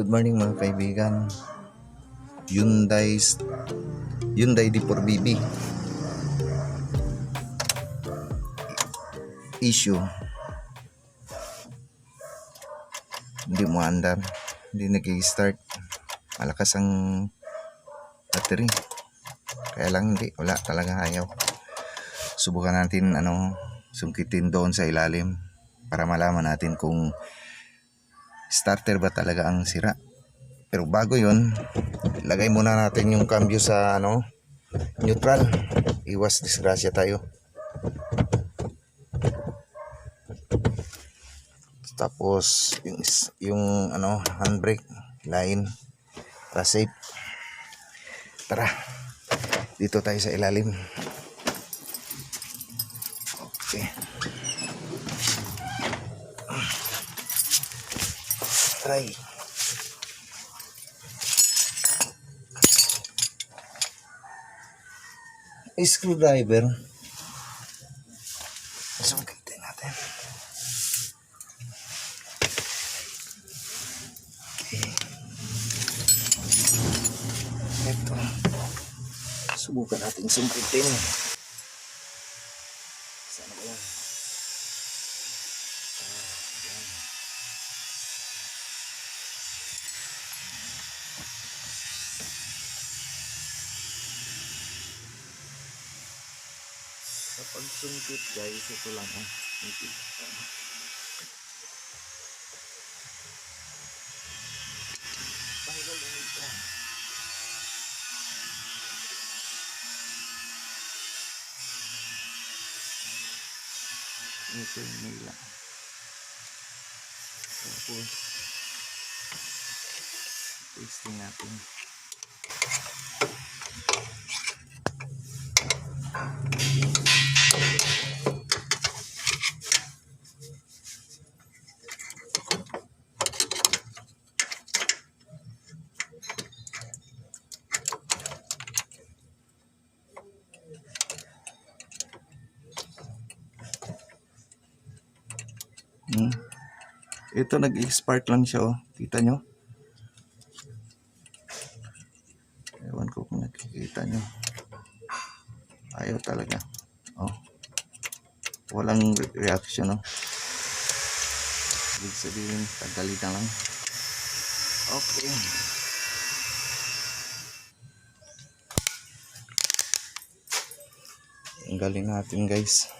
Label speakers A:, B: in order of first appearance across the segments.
A: Good morning mga kaibigan. Hyundai D4BB issue. Hindi mo andar, hindi nag-start. Malakas ang battery. Kaya lang wala talaga, ayaw. Subukan natin sungkitin doon sa ilalim para malaman natin kung starter ba talaga ang sira. Pero bago yun, lagay muna natin yung cambio sa neutral. Iwas disgrasya tayo. Tapos yung handbrake line para safe. Tara, dito tayo sa ilalim. Okay. Try. Screwdriver. Sungkitin natin. Okay. Ito. Subukan natin sungkitin. Sana ba yan? Yan. Sa pagsungkit guys, ito lang sungkit. Tanggal lang ito. Ito yung nila. Tapos testing natin. Ito nag-spark lang siya, kita nyo? Ewan ko kung nakikita nyo. Ayaw talaga. Walang reaction, Ibig sabihin, tagali na lang. Okay. Tanggalin natin guys.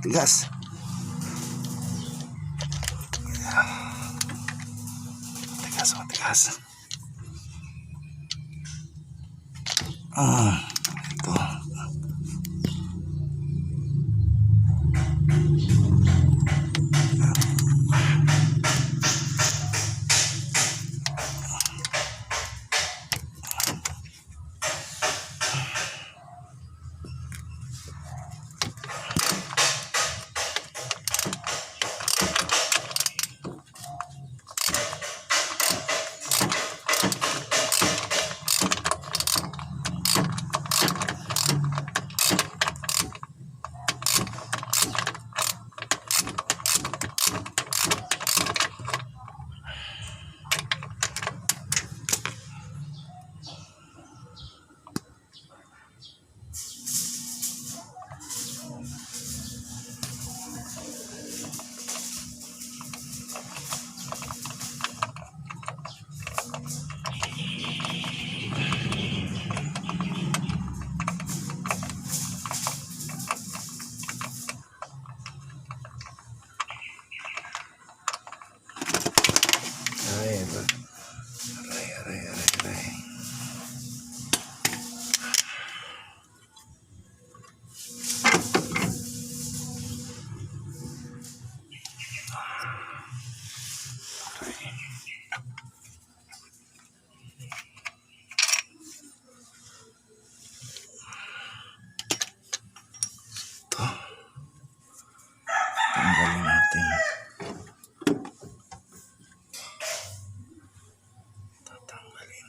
A: Tigas. Tigas. Ito. Aray. Tanggalin natin. Tatanggalin.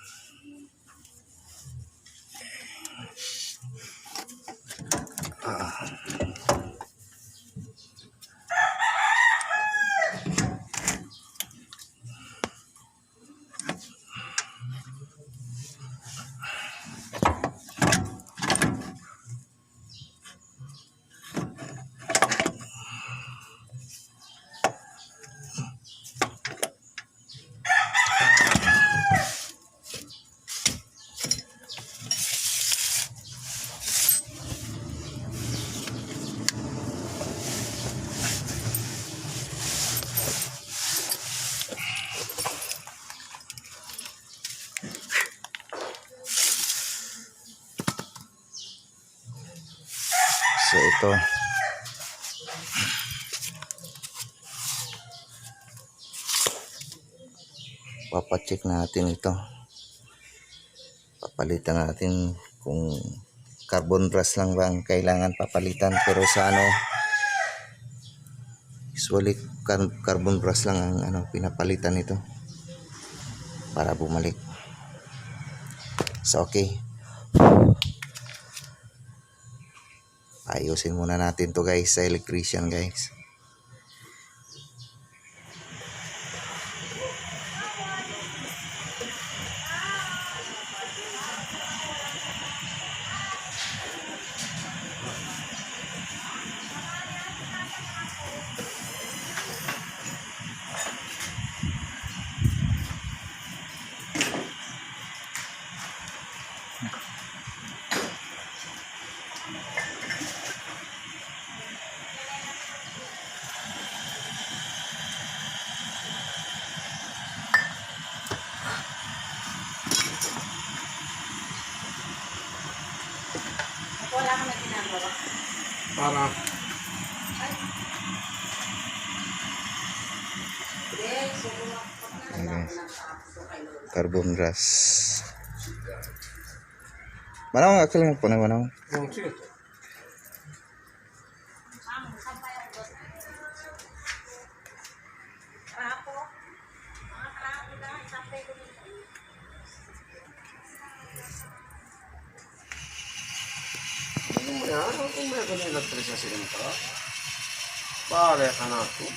A: So ito, papacheck natin ito. Papalitan natin kung carbon brush lang ba ang kailangan papalitan, pero sa usually carbon brush lang ang pinapalitan nito para bumalik. So okay, ayusin muna natin to guys sa electrician guys.
B: Wala ka na ginagawa.
C: Para
A: Ayan guys, carbon brush. Manawang actually po na manawang.
C: sige. Kung may ganyan electricity nito, pare ka na ito.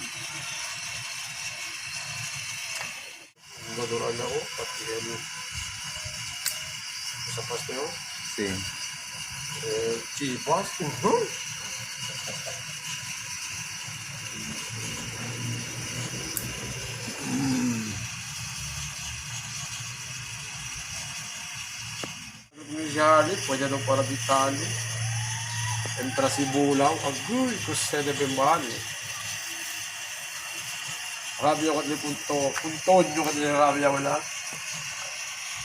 C: maduran ako. Pati yan. Sa pasto.
A: Sim.
C: Chivas. Misyali, pwede nung para bitali. Entra si Bulaw, agoy, kusya de bembali. Rabi ako ni punto nyo ka nila rabi ako na.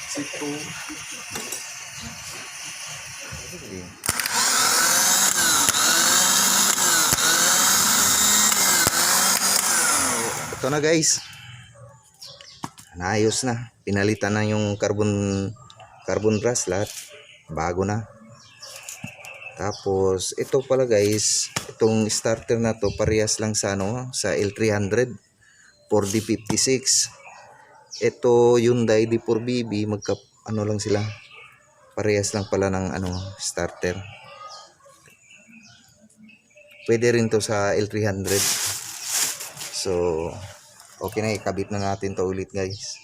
C: Situ.
A: Sim. Ito na guys. Naayos na. Pinalitan na yung carbon brush lahat. Bago na. Tapos ito pala guys, itong starter na to parehas lang sa sa L300 4D56. Ito Hyundai D4BB lang sila. Parehas lang pala ng starter. Pwede rin to sa L300. So okay na, ikabit na natin to ulit guys.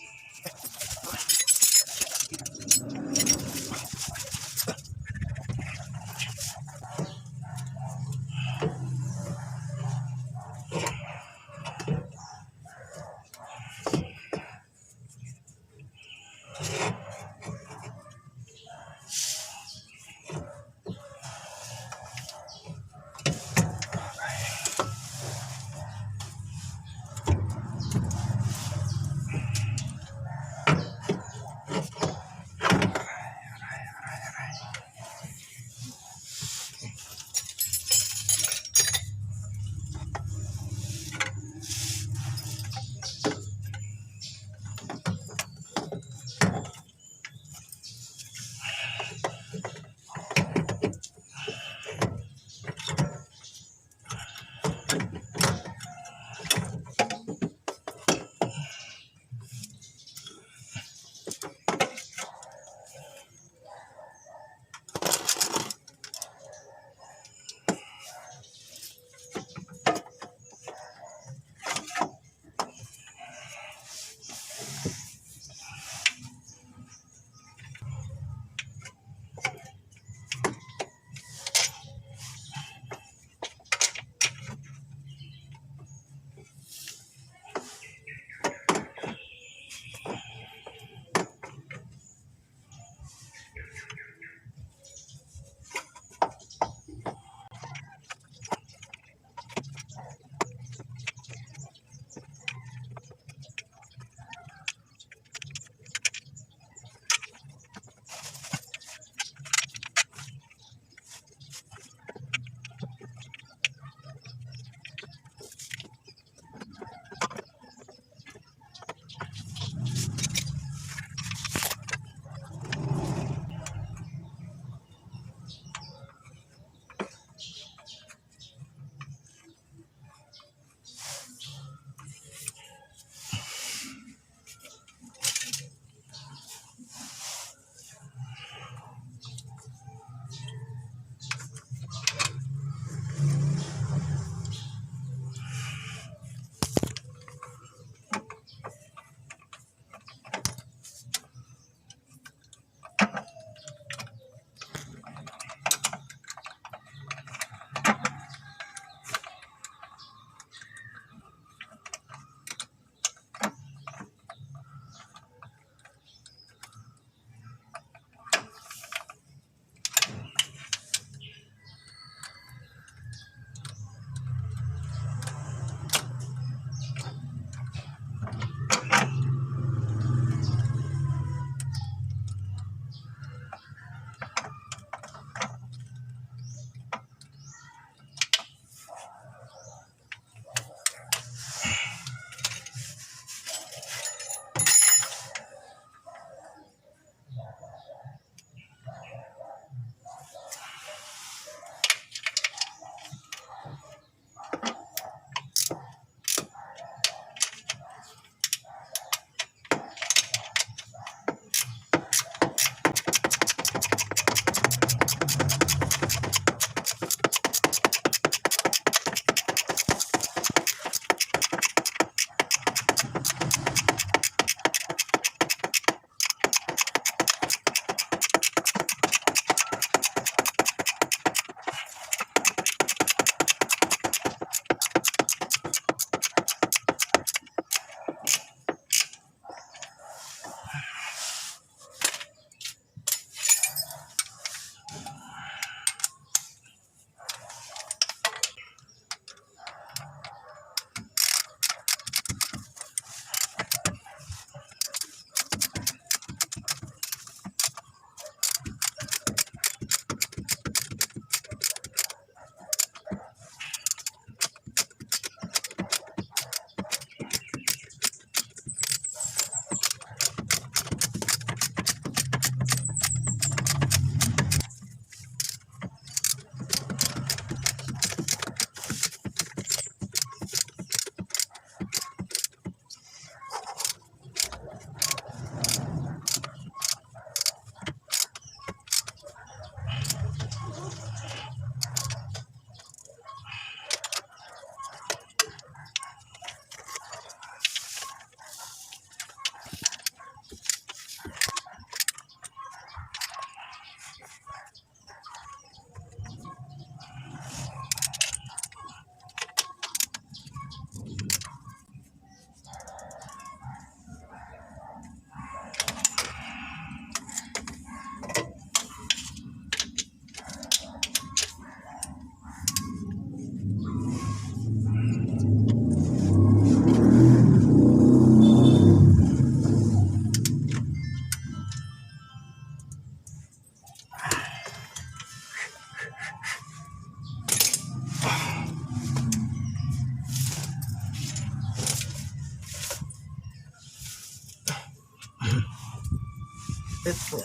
A: Ito.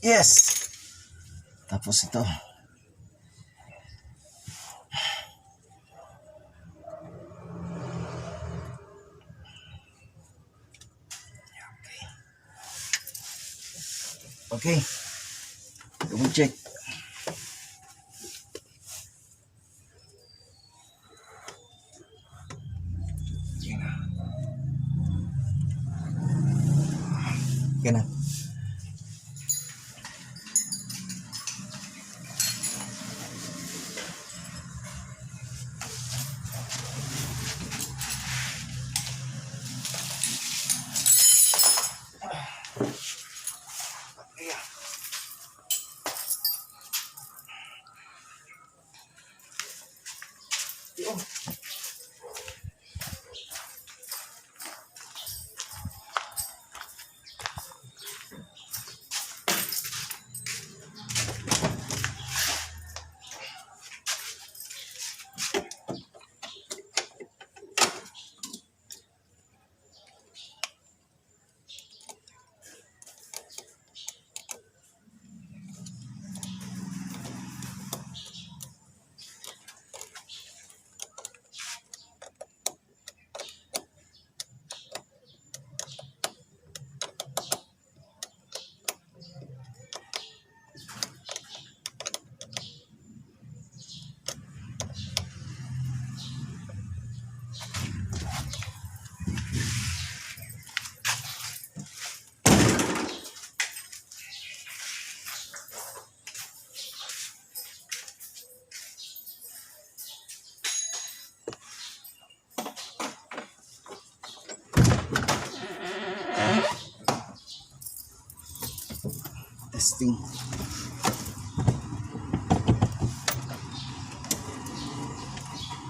A: Yes! Tapos ito. Okay. Double check. Okay na. Testing.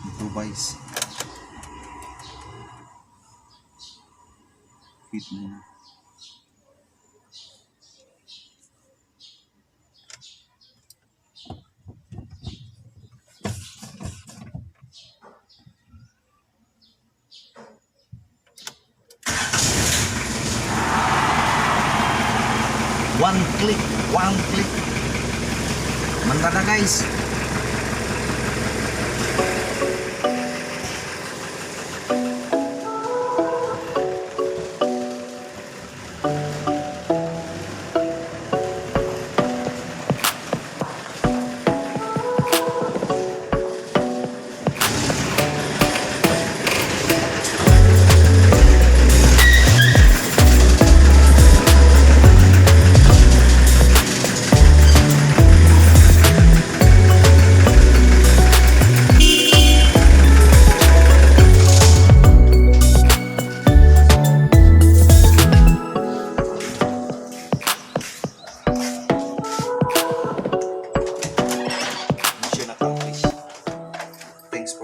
A: Improvise. Fit muna. One click. Mantap na guys.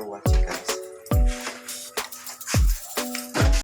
A: for watching guys.